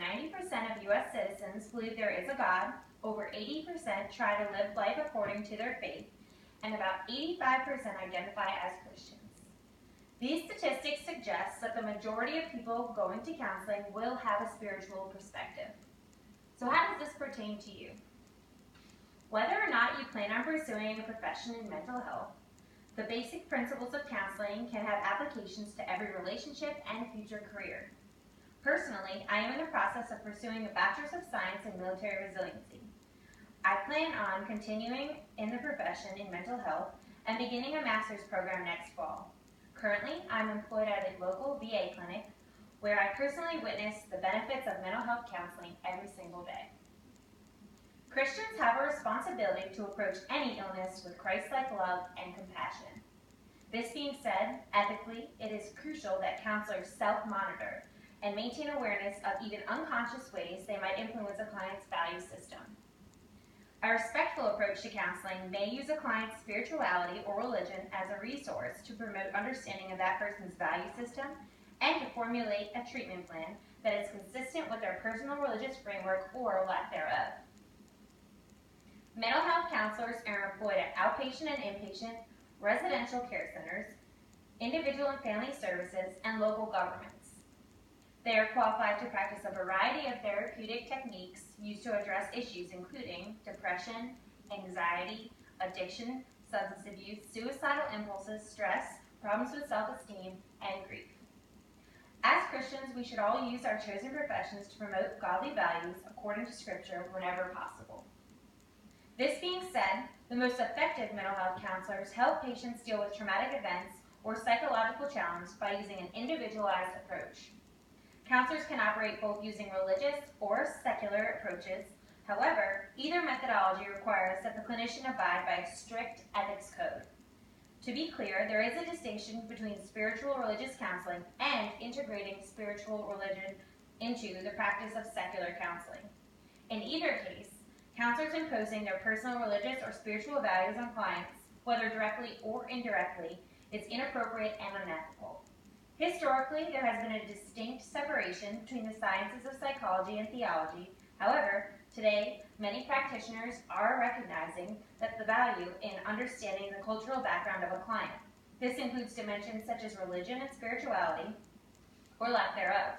90% of U.S. citizens believe there is a God, over 80% try to live life according to their faith, and about 85% identify as Christians. These statistics suggest that the majority of people going to counseling will have a spiritual perspective. So how does this pertain to you? Whether or not you plan on pursuing a profession in mental health, the basic principles of counseling can have applications to every relationship and future career. Personally, I am in the process of pursuing a Bachelor's of Science in Military Resiliency. I plan on continuing in the profession in mental health and beginning a master's program next fall. Currently, I'm employed at a local VA clinic where I personally witness the benefits of mental health counseling every single day. Christians have a responsibility to approach any illness with Christ-like love and compassion. This being said, ethically, it is crucial that counselors self-monitor and maintain awareness of even unconscious ways they might influence a client's value system. A respectful approach to counseling may use a client's spirituality or religion as a resource to promote understanding of that person's value system and to formulate a treatment plan that is consistent with their personal religious framework or lack thereof. Mental health counselors are employed at outpatient and inpatient, residential care centers, individual and family services, and local governments. They are qualified to practice a variety of therapeutic techniques used to address issues including depression, anxiety, addiction, substance abuse, suicidal impulses, stress, problems with self-esteem, and grief. As Christians, we should all use our chosen professions to promote godly values according to Scripture whenever possible. This being said, the most effective mental health counselors help patients deal with traumatic events or psychological challenges by using an individualized approach. Counselors can operate both using religious or secular approaches. However, either methodology requires that the clinician abide by a strict ethics code. To be clear, there is a distinction between spiritual religious counseling and integrating spiritual religion into the practice of secular counseling. In either case, counselors imposing their personal religious or spiritual values on clients, whether directly or indirectly, is inappropriate and unethical. Historically, there has been a distinct separation between the sciences of psychology and theology. However, today, many practitioners are recognizing that the value in understanding the cultural background of a client. This includes dimensions such as religion and spirituality, or lack thereof.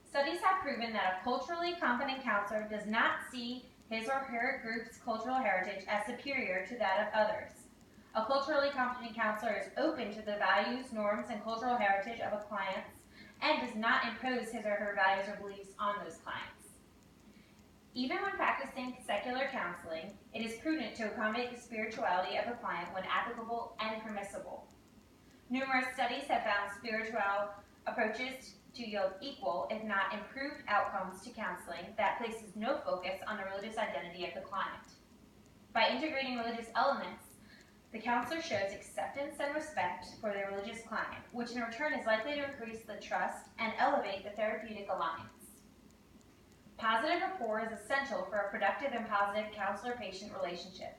Studies have proven that a culturally competent counselor does not see his or her group's cultural heritage as superior to that of others. A culturally competent counselor is open to the values, norms, and cultural heritage of a client and does not impose his or her values or beliefs on those clients. Even when practicing secular counseling, it is prudent to accommodate the spirituality of a client when applicable and permissible. Numerous studies have found spiritual approaches to yield equal, if not improved, outcomes to counseling that places no focus on the religious identity of the client. By integrating religious elements, the counselor shows acceptance and respect for their religious client, which in return is likely to increase the trust and elevate the therapeutic alliance. Positive rapport is essential for a productive and positive counselor-patient relationship.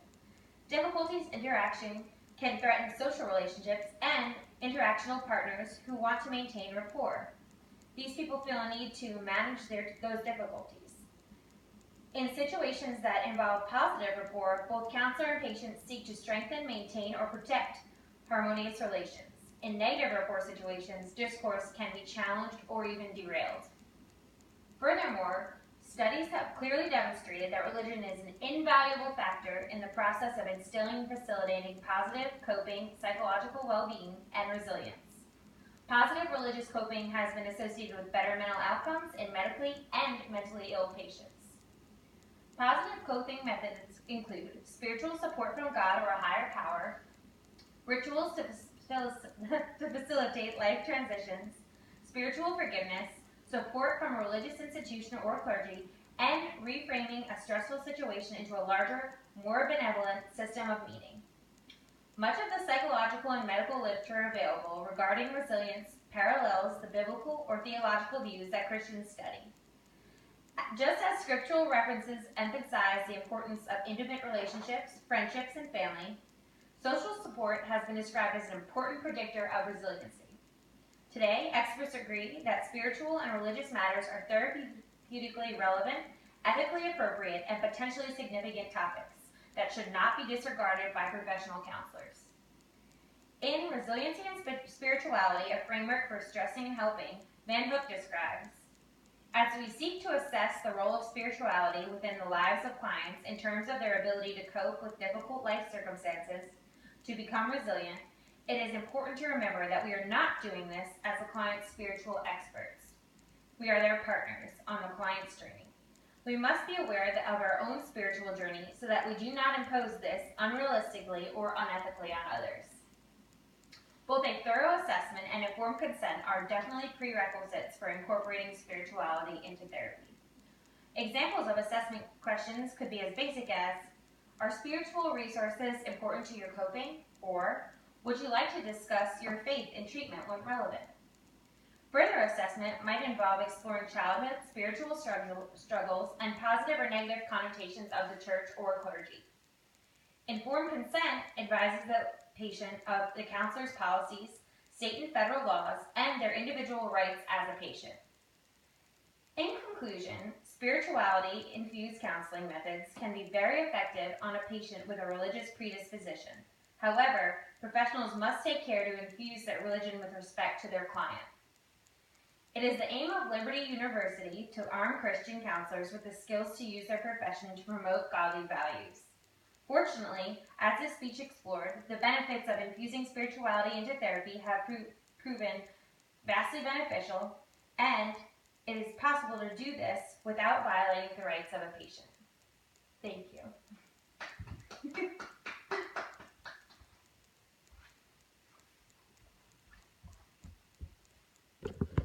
Difficulties in interaction can threaten social relationships and interactional partners who want to maintain rapport. These people feel a need to manage those difficulties. In situations that involve positive rapport, both counselor and patient seek to strengthen, maintain, or protect harmonious relations. In negative rapport situations, discourse can be challenged or even derailed. Furthermore, studies have clearly demonstrated that religion is an invaluable factor in the process of instilling and facilitating positive coping, psychological well-being, and resilience. Positive religious coping has been associated with better mental outcomes in medically and mentally ill patients. Positive coping methods include spiritual support from God or a higher power, rituals to facilitate life transitions, spiritual forgiveness, support from a religious institution or clergy, and reframing a stressful situation into a larger, more benevolent system of meaning. Much of the psychological and medical literature available regarding resilience parallels the biblical or theological views that Christians study. Just as scriptural references emphasize the importance of intimate relationships, friendships, and family, social support has been described as an important predictor of resiliency. Today, experts agree that spiritual and religious matters are therapeutically relevant, ethically appropriate, and potentially significant topics that should not be disregarded by professional counselors. In Resiliency and Spirituality, a framework for stressing and helping, Van Hook describes, as we seek to assess the role of spirituality within the lives of clients in terms of their ability to cope with difficult life circumstances, to become resilient, it is important to remember that we are not doing this as the client's spiritual experts. We are their partners on the client's journey. We must be aware of our own spiritual journey so that we do not impose this unrealistically or unethically on others. Both a thorough assessment and informed consent are definitely prerequisites for incorporating spirituality into therapy. Examples of assessment questions could be as basic as, are spiritual resources important to your coping? Or, would you like to discuss your faith in treatment when relevant? Further assessment might involve exploring childhood spiritual struggles and positive or negative connotations of the church or clergy. Informed consent advises the patient of the counselor's policies, state and federal laws, and their individual rights as a patient. In conclusion, spirituality-infused counseling methods can be very effective on a patient with a religious predisposition. However, professionals must take care to infuse that religion with respect to their client. It is the aim of Liberty University to arm Christian counselors with the skills to use their profession to promote godly values. Fortunately, as this speech explored, the benefits of infusing spirituality into therapy have proven vastly beneficial, and it is possible to do this without violating the rights of a patient. Thank you.